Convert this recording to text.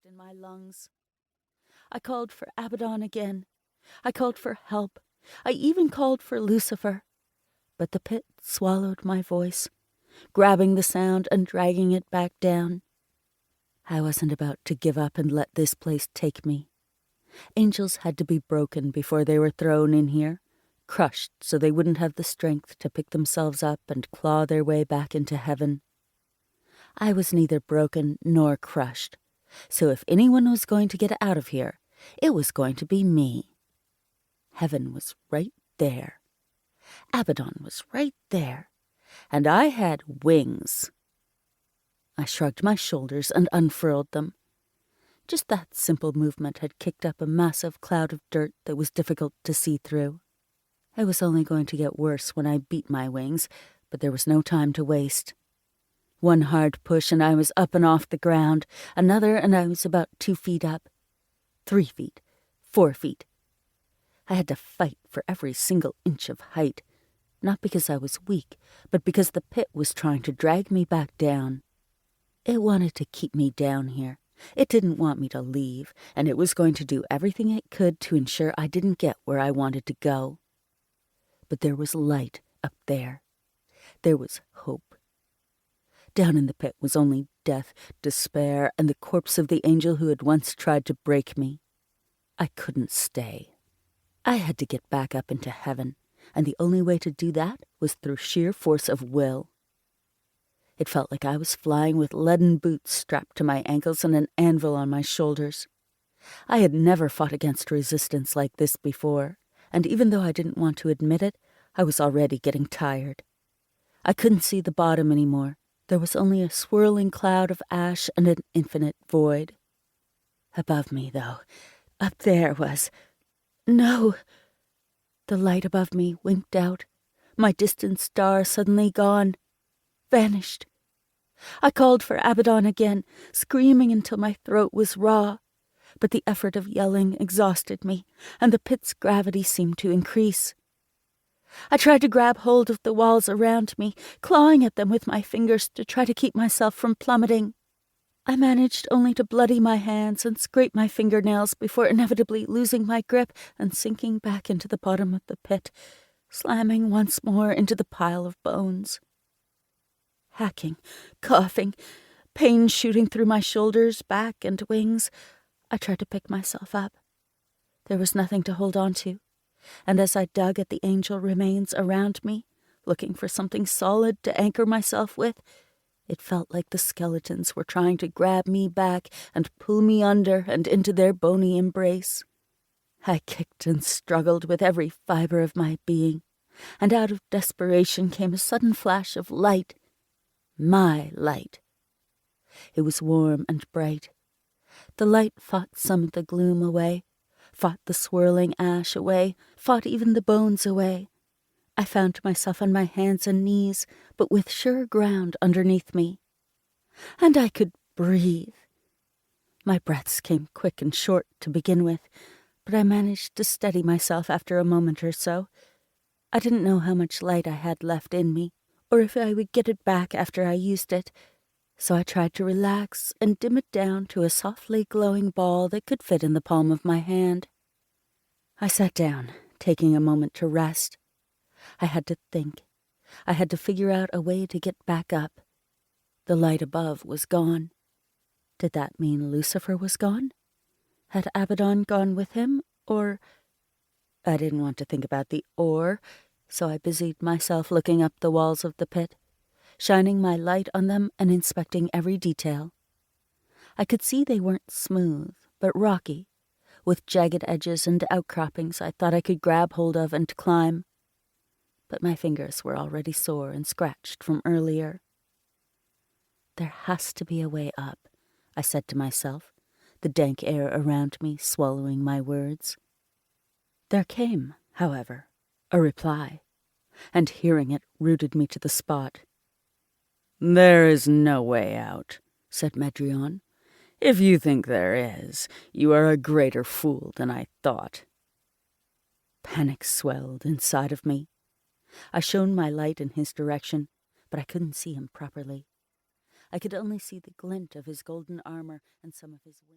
in my lungs. I called for Abaddon again. I called for help. I even called for Lucifer. But the pit swallowed my voice, grabbing the sound and dragging it back down. I wasn't about to give up and let this place take me. Angels had to be broken before they were thrown in here, crushed so they wouldn't have the strength to pick themselves up and claw their way back into heaven. I was neither broken nor crushed, so if anyone was going to get out of here, it was going to be me. Heaven was right there. Abaddon was right there, and I had wings. I shrugged my shoulders and unfurled them. Just that simple movement had kicked up a massive cloud of dirt that was difficult to see through. It was only going to get worse when I beat my wings, but there was no time to waste. One hard push and I was up and off the ground, another and I was about 2 feet up. 3 feet, 4 feet. I had to fight for every single inch of height, not because I was weak, but because the pit was trying to drag me back down. It wanted to keep me down here. It didn't want me to leave, and it was going to do everything it could to ensure I didn't get where I wanted to go. But there was light up there. There was hope. Down in the pit was only death, despair, and the corpse of the angel who had once tried to break me. I couldn't stay. I had to get back up into heaven, and the only way to do that was through sheer force of will. It felt like I was flying with leaden boots strapped to my ankles and an anvil on my shoulders. I had never fought against resistance like this before, and even though I didn't want to admit it, I was already getting tired. I couldn't see the bottom anymore. There was only a swirling cloud of ash and an infinite void. Above me, though, up there was... No! The light above me winked out. My distant star suddenly gone. Vanished. I called for Abaddon again, screaming until my throat was raw. But the effort of yelling exhausted me, and the pit's gravity seemed to increase. I tried to grab hold of the walls around me, clawing at them with my fingers to try to keep myself from plummeting. I managed only to bloody my hands and scrape my fingernails before inevitably losing my grip and sinking back into the bottom of the pit, slamming once more into the pile of bones. Hacking, coughing, pain shooting through my shoulders, back, and wings, I tried to pick myself up. There was nothing to hold on to, and as I dug at the angel remains around me, looking for something solid to anchor myself with, it felt like the skeletons were trying to grab me back and pull me under and into their bony embrace. I kicked and struggled with every fiber of my being, and out of desperation came a sudden flash of light. My light. It was warm and bright. The light fought some of the gloom away, fought the swirling ash away, fought even the bones away. I found myself on my hands and knees, but with sure ground underneath me. And I could breathe. My breaths came quick and short to begin with, but I managed to steady myself after a moment or so. I didn't know how much light I had left in me, or if I would get it back after I used it, so I tried to relax and dim it down to a softly glowing ball that could fit in the palm of my hand. I sat down, taking a moment to rest. I had to think. I had to figure out a way to get back up. The light above was gone. Did that mean Lucifer was gone? Had Abaddon gone with him, or... I didn't want to think about the or, so I busied myself looking up the walls of the pit, shining my light on them and inspecting every detail. I could see they weren't smooth, but rocky, with jagged edges and outcroppings I thought I could grab hold of and climb. But my fingers were already sore and scratched from earlier. There has to be a way up, I said to myself, the dank air around me swallowing my words. There came, however, a reply, and hearing it rooted me to the spot. "There is no way out," said Medrion. "If you think there is, you are a greater fool than I thought." Panic swelled inside of me. I shone my light in his direction, but I couldn't see him properly. I could only see the glint of his golden armor and some of his wings.